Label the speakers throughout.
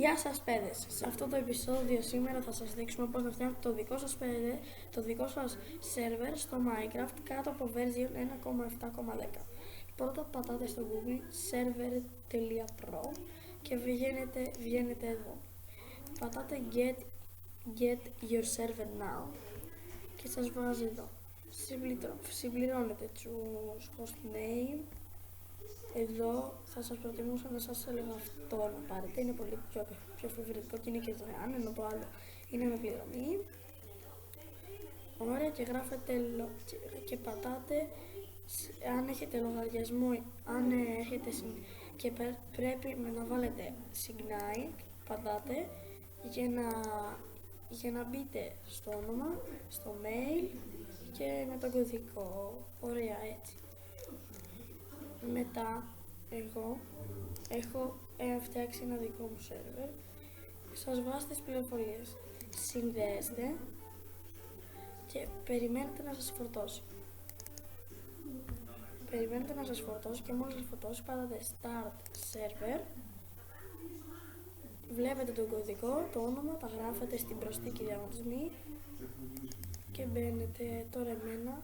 Speaker 1: Γεια σας παιδες, σε αυτό το επεισόδιο σήμερα θα σας δείξουμε πώς να φτιάξετε το δικό σας σερβερ στο Minecraft κάτω από version 1.7.10. Πρώτα πατάτε στο Google server.pro και βγαίνετε εδώ. Πατάτε get your server now και σας βάζει εδώ. Συμπληρώνετε τους hostname. Εδώ θα σας προτιμούσα να σας έλεγα αυτό να πάρετε, είναι πολύ πιο φοβερικό και είναι και δωρεάν, ενώ το άλλο είναι με πληρωμή. Ωραία, και γράφετε και πατάτε αν έχετε λογαριασμό, αν έχετε και πρέπει να βάλετε Signite, πατάτε για να μπείτε στο όνομα, στο mail και με τον κωδικό. Ωραία, έτσι. Μετά εγώ έχω φτιάξει ένα δικό μου σερβερ. Σας βάζω τις πληροφορίες. Συνδέεστε και περιμένετε να σας φορτώσει. Και μόλις σας φορτώσει πατάτε Start Server. Βλέπετε τον κωδικό, το όνομα, τα γράφετε στην προσθήκη διαγωνισμοί και μπαίνετε. Τώρα εμένα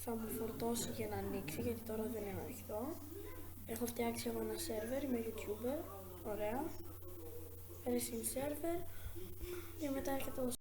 Speaker 1: θα μου φορτώσει για να ανοίξει, γιατί τώρα δεν είναι ανοιχτό. Έχω φτιάξει εγώ ένα σερβερ, είμαι YouTuber, ωραία. Racing server και μετά έρχεται το